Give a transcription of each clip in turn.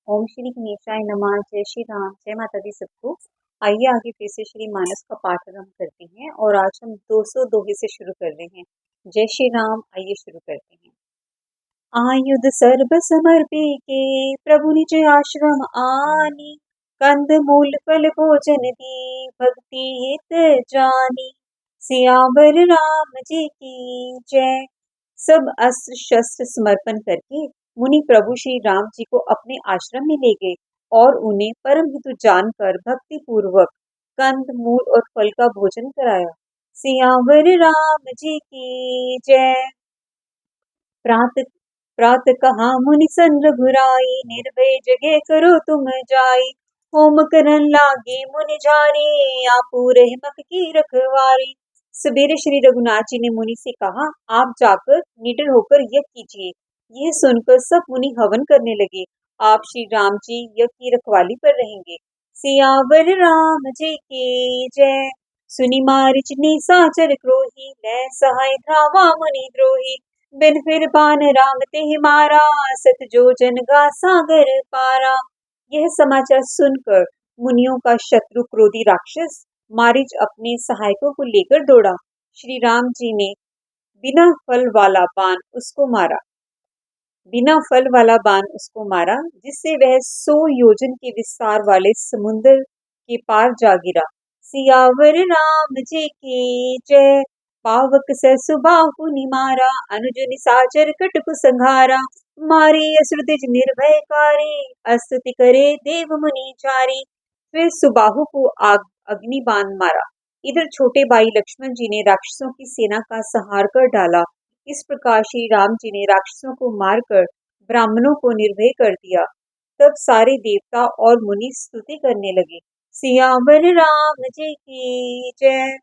ओम श्री गणेशाय नमः। जय श्री राम, जय माता दी सबको। आइए आगे फिर से श्री मानस का पाठ आरंभ करते हैं और आज हम 200 दोहे से शुरू कर रहे हैं। जय श्री राम। आइए शुरू करते हैं। आयुध सर्ब समर्पे के प्रभु निज आश्रम आनी, कंद मूल फल भोजन दी भक्ति हित जानी। सियावर राम जी की जय। सब अस्त्र शस्त्र समर्पण करके मुनि प्रभु श्री राम जी को अपने आश्रम में ले गए और उन्हें परम हितु जानकर भक्ति पूर्वक कंद मूल और फल का भोजन कराया। सियावर राम जी की जय। प्रात प्रात कहा मुनि सन रघुराई, निर्भय जगे करो तुम जाई। होम करन लागे मुनि झारी, आपू रहमत की रखवारी। सवेरे श्री रघुनाथ जी ने मुनि से कहा, आप जाकर निडर होकर यज्ञ कीजिए। यह सुनकर सब मुनि हवन करने लगे। आप श्री राम जी यज्ञ की रखवाली पर रहेंगे। सियावर राम जी की जय। सुनि मारिच निशाचर क्रोही, लै सहाय धावा मुनि द्रोही। बिन फिर बान राम ते मारा, सत जो जन गा सागर पारा। यह समाचार सुनकर मुनियों का शत्रु क्रोधी राक्षस मारीच अपने सहायकों को लेकर दौड़ा। श्री राम जी ने बिना फल वाला बाण उसको मारा, जिससे वह 100 योजन के विस्तार वाले समुद्र के पार जा गिरा। सियावर राम जी की जय। पावक सहसु बाहु निमारा, अनुज निशाचर कटकु संघारा। मारे असुर द्विज निर्भयकारी, स्तुति करे देव मुनि चारी। फिर सुबाहु को अग्नि बाण मारा। इधर छोटे भाई लक्ष्मण जी ने राक्षसों की सेना का संहार कर डाला। इस प्रकार श्री राम जी ने राक्षसों को मारकर ब्राह्मणों को निर्भय कर दिया। तब सारे देवता और मुनि स्तुति करने लगे। सियावर राम जी की जय।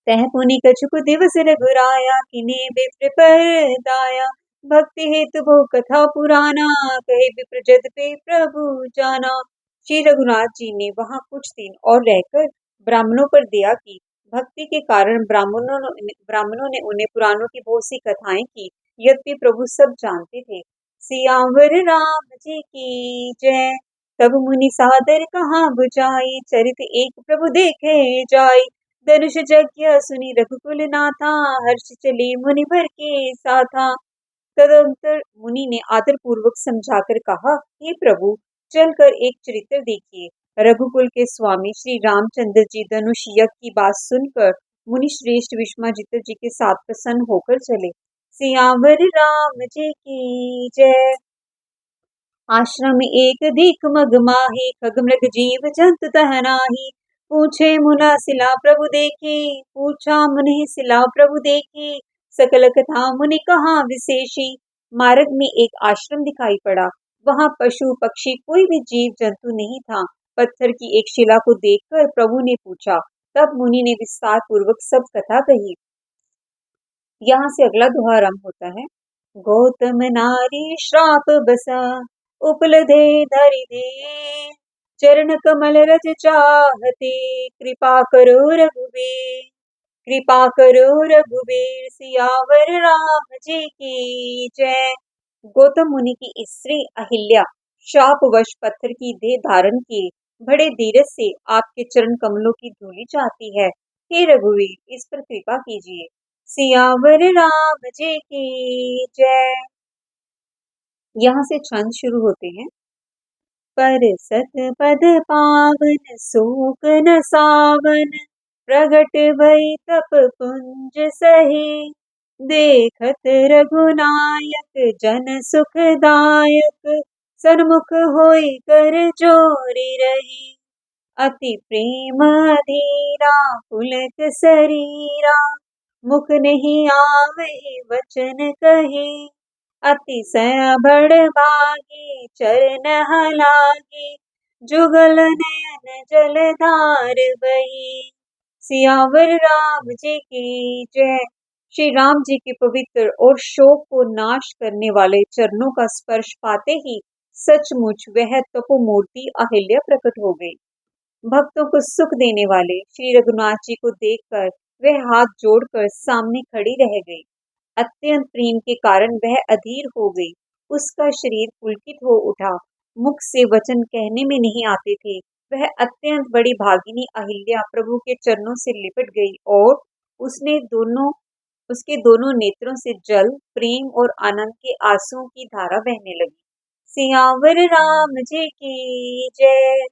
तह पुनि कछुक दिवस रघुराया, किने विप्र पर दाया। भक्ति हेतु बहु कथा पुराना, कहे विप्र जद पे प्रभु जाना। श्री रघुनाथ जी ने वहां कुछ दिन और रहकर ब्राह्मणों पर दया की। भक्ति के कारण ब्राह्मणों ने उन्हें पुराणों की बहुत सी कथाएं की। यद्यपि प्रभु सब जानते थे। सियावर राम जी की जय। तब मुनि सादर कहाँ बुझाई, चरित एक प्रभु देखे जाई। धनुष यज्ञ सुनि रघुकुल नाथा, हर्ष चले मुनि भर के साथा। तदंतर मुनि ने आदर पूर्वक समझाकर कहा, हे प्रभु, चलकर एक चरित्र देखिए। रघुकुल के स्वामी श्री रामचंद्र जी धनुष यज्ञ की बात सुनकर मुनि श्रेष्ठ विश्वामित्र जी के साथ प्रसन्न होकर चले। सियावर राम जी की जय। आश्रम एक दीक मग माही, खग मृग जीव जंतु तह नाही। पूछे मुना सिला प्रभु देखी, पूछा मुनि सिला प्रभु देखी। सकल कथा मुनि कहा विशेषी। मार्ग में एक आश्रम दिखाई पड़ा। वहां पशु पक्षी कोई भी जीव जंतु नहीं था। पत्थर की एक शिला को देखकर प्रभु ने पूछा। तब मुनि ने विस्तार पूर्वक सब कथा कही। यहाँ से अगला दोहा आरंभ होता है। गौतम नारी श्राप बसा, उपलधे धरि दे। चरण कमल रज चाहते, कृपा करो रघुवीर। कृपा करो रघुवीर। सियावर राम जी की जय। गौतम मुनि की स्त्री अहिल्या शापवश पत्थर की देह धारण किए बड़े धीरज से आपके चरण कमलों की धूलि चाहती है। हे रघुवीर, इस पर कृपा कीजिए। सियावर राम जी की जय। यहाँ से छंद शुरू होते हैं। पर सत पद पावन, शोक न सावन। प्रगट भई तप पुंज सही, देखत रघुनायक जन सुखदायक। सन्मुख होई कर जोरी रही, अति प्रेम अधीरा पुलक शरीरा। मुख नहीं आवे वचन कहे, अतिशय बड़भागी चरण लागे। जुगल नयन जलधार बही। सियावर राम जी की जय। श्री राम जी के पवित्र और शोक को नाश करने वाले चरणों का स्पर्श पाते ही सचमुच वह तपोमूर्ति अहिल्या प्रकट हो गई। भक्तों को सुख देने वाले श्री रघुनाथ जी को देखकर वह हाथ जोड़कर सामने खड़ी रह गई। अत्यंत प्रेम के कारण वह अधीर हो गई। उसका शरीर पुलकित हो उठा मुख से वचन कहने में नहीं आते थे। वह अत्यंत बड़ी भागिनी अहिल्या प्रभु के चरणों से लिपट गई और उसने दोनों उसके दोनों नेत्रों से जल, प्रेम और आनंद के आंसुओं की धारा बहने लगी। सियावर राम जी की जय।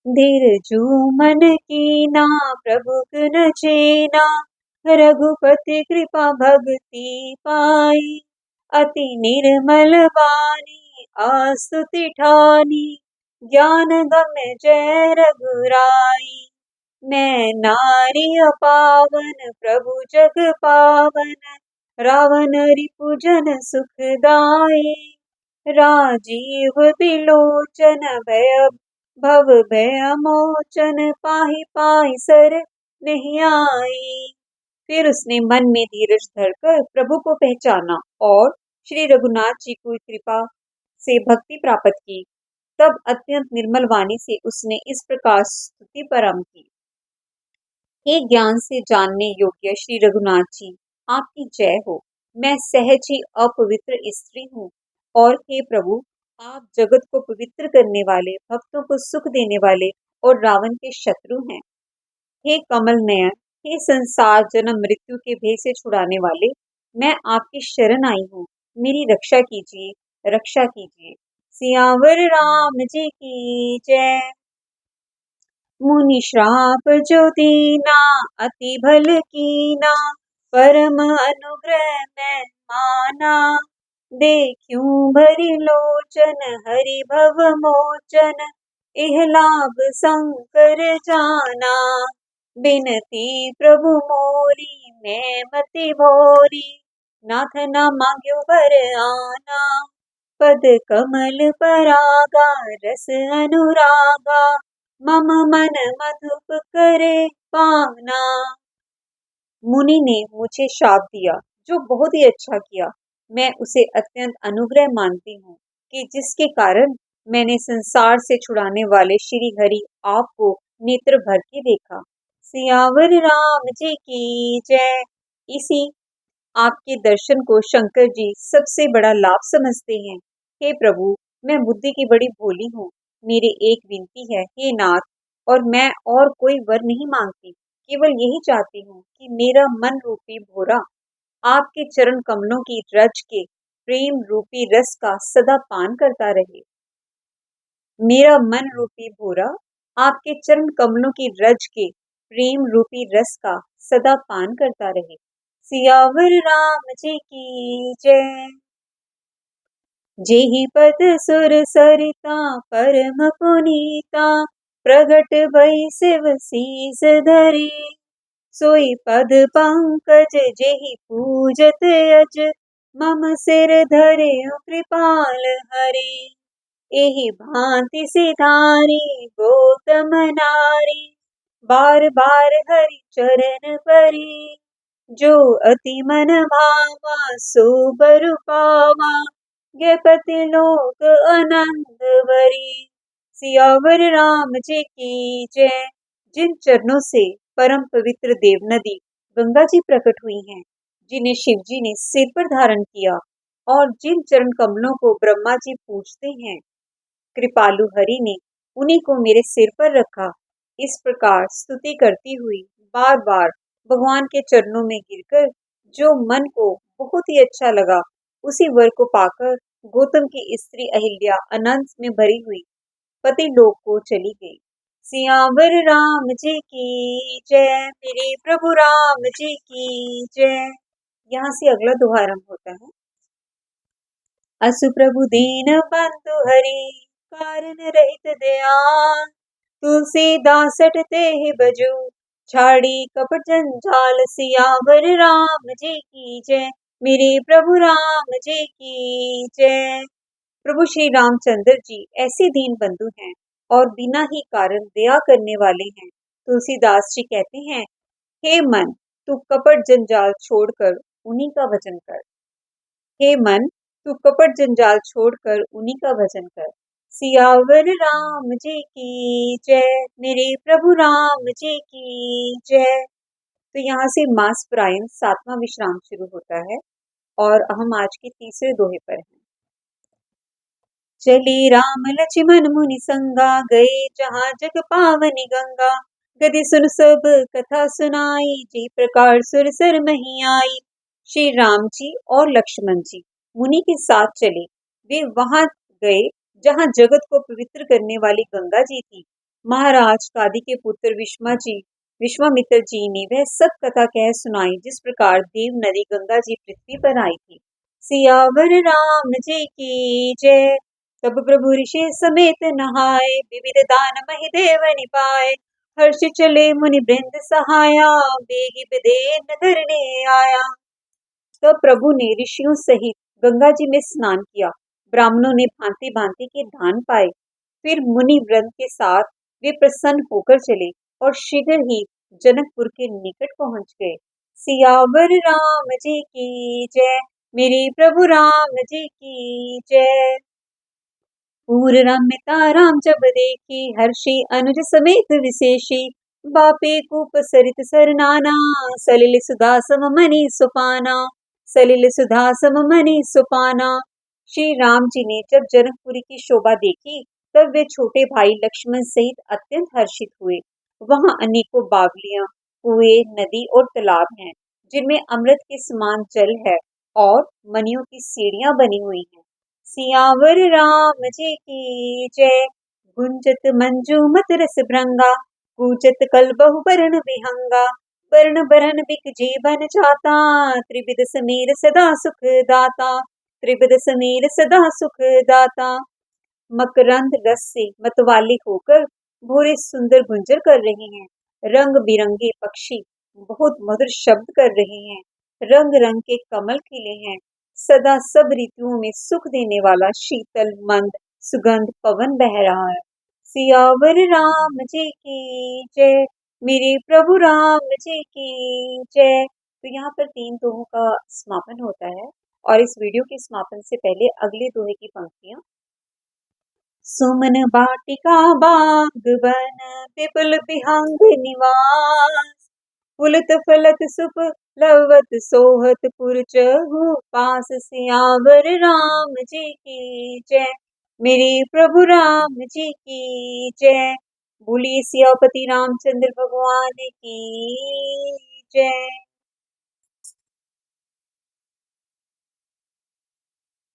धीर जूमन कीना प्रभु गुण चेना, रघुपति कृपा भक्ति पाई। अति निर्मल वाणी आस्तुति ठानी, ज्ञान गम जय रघुराई। मैं नारी अपावन प्रभु जग पावन, रावण रिपुजन सुखदाई। राजीव बिलोचन भय भव भय मोचन, पाहि पाहि सर नहीं आई। फिर उसने मन में धीरज धरकर प्रभु को पहचाना और श्री रघुनाथ जी की कृपा से भक्ति प्राप्त की। तब अत्यंत निर्मल वाणी से उसने इस प्रकार स्तुति परम की। हे ज्ञान से जानने योग्य श्री रघुनाथ जी, आपकी जय हो। मैं सहज ही अपवित्र स्त्री हूँ और हे प्रभु, आप जगत को पवित्र करने वाले, भक्तों को सुख देने वाले और रावण के शत्रु हैं। हे कमल नयन, हे संसार जन्म मृत्यु के भय से छुड़ाने वाले, मैं आपकी शरण आई हूँ। मेरी रक्षा कीजिए, रक्षा कीजिए। सियावर राम जी की जय। मुनि श्राप जो दीना, अति भल कीना, परम अनुग्रह मैं माना। देखूं भरी लोचन हरि भव मोचन, इह लाभ शंकर जाना। बिनती प्रभु मोरी मैं मति भोरी, नाथ न मांग्यो बर आना। पद कमल परागा रस अनुरागा, मम मन मधुप करे पावना। मुनि ने मुझे शाप दिया, जो बहुत ही अच्छा किया। मैं उसे अत्यंत अनुग्रह मानती हूँ कि जिसके कारण मैंने संसार से छुड़ाने वाले श्री हरि आपको नेत्र भर के देखा। सियावर राम जी की जय। इसी आपके दर्शन को शंकर जी सबसे बड़ा लाभ समझते हैं। हे प्रभु, मैं बुद्धि की बड़ी भोली हूँ। मेरी एक विनती है, हे नाथ, और मैं और कोई वर नहीं मांगती, केवल यही चाहती हूँ कि मेरा मन रूपी भोरा आपके चरण कमलों की रज के प्रेम रूपी रस का सदा पान करता रहे। मेरा मन रूपी भोरा आपके चरण कमलों की रज के प्रेम रूपी रस का सदा पान करता रहे। सियावर राम जी की जय। जेहि पद सुर सरिता परम पुनीता, प्रगट भई शिव सीस धरी। सोई पद पंकज जेहि पूजत अज, मम सिर धरे कृपाल हरि। एहि भांति सिधारी गौतम नारी, बार बार हरि चरण परी। जो अति मन भावा सो बर पावा, गृहपति लोक आनंद वरी। सियावर राम जी की जय। जिन चरणों से परम पवित्र देव नदी गंगा जी प्रकट हुई हैं, जिन्हें शिव जी ने सिर पर धारण किया और जिन चरण कमलों को ब्रह्मा जी पूजते हैं, कृपालु हरि ने उन्हीं को मेरे सिर पर रखा। इस प्रकार स्तुति करती हुई बार बार भगवान के चरणों में गिरकर जो मन को बहुत ही अच्छा लगा, उसी वर को पाकर गौतम की स्त्री अहिल्या आनंद में भरी हुई पति लोक को चली गई। सियावर राम जी की जय। मेरे प्रभु राम जी की जय। यहाँ से अगला दोहा आरंभ होता है। असु प्रभु दीन बंधु हरि, कारण रहित दयाल। तुलसीदास सटते ही बजू, छाड़ी कपट जंजाल। सियावर राम जी की जय। मेरे प्रभु राम जी की जय। प्रभु श्री रामचंद्र जी ऐसे दीन बंधु हैं और बिना ही कारण दया करने वाले हैं। तुलसीदास जी कहते हैं, हे मन, तू कपट जंजाल छोड़कर उन्हीं का भजन कर। हे मन, तू कपट जंजाल छोड़कर उन्हीं का भजन कर। सियावर राम जी की जय। मेरे प्रभु राम जी की जय। तो यहाँ से मास प्रायन 7वां विश्राम शुरू होता है और हम आज के तीसरे दोहे पर हैं। चले राम लक्ष्मण मुनि संगा, गए जहाँ जग पावनी गंगा। गदि सुन सब कथा सुनाई, जी प्रकार सुरसर मही आई। श्री राम जी और लक्ष्मण जी मुनि के साथ चले। वे वहां गए जहां जगत को पवित्र करने वाली गंगा जी थी। महाराज कादी के पुत्र विश्वामित्र जी ने वह सब कथा कह सुनाई, जिस प्रकार देव नदी गंगा जी पृथ्वी पर आई थी। सियावर राम जी की जय। तब प्रभु ऋषि समेत नहाए, विविध दान महि देव निपाए। हर्ष चले मुनि वृंद सहाया, बेगी बिदे नगर ने आया। तब प्रभु ने ऋषियों सहित गंगा जी में स्नान किया। ब्राह्मणों ने भांति भांति के दान पाए। फिर मुनि वृंद के साथ वे प्रसन्न होकर चले और शीघ्र ही जनकपुर के निकट पहुंच गए। सियावर राम जी की जय। मेरे प्रभु राम जी की जय। पूर रम्यता राम जब देखी, हर्षि अनुज समेत विशेषी। बापे कूप सरित सरनाना, सलिल सुधा सम मनि सुपाना। सलिल सुधा सम मनि सुपाना। श्री राम जी ने जब जनकपुरी की शोभा देखी, तब वे छोटे भाई लक्ष्मण सहित अत्यंत हर्षित हुए। वहां अनेकों बावलियां, कुएं, नदी और तालाब हैं, जिनमें अमृत के समान जल है और मनियों की सीढ़ियां बनी हुई हैं। सियावर राम जी की जय। गुंजत मंजूमत रस भृंगा, कूजत कल बहु बरन विहंगा। बरन बरन बिक जीवन जाता, त्रिविध समीर सदा सुख दाता। त्रिविध समीर सदा सुख दाता। मकरंद रस से मतवाले होकर भूरे सुंदर गुंजर कर रहे हैं। रंग बिरंगे पक्षी बहुत मधुर शब्द कर रहे हैं। रंग रंग के कमल खिले हैं। सदा सब ऋतुओं में सुख देने वाला शीतल मंद सुगंध पवन बह रहा है। सियावर राम जी की जय। मेरे प्रभु राम जी की जय। तो यहाँ पर 3 दोहों का समापन होता है और इस वीडियो के समापन से पहले अगले दोहे की पंक्तियां। सुमन बाटिका बाग बन, विपुल विहंग निवास। फुलत फलत सुप लवत सोहत पुर चहु पास। सियावर राम जी की जय। मेरे प्रभु राम जी की जय। बोलिए सियापति रामचंद्र भगवान की जय।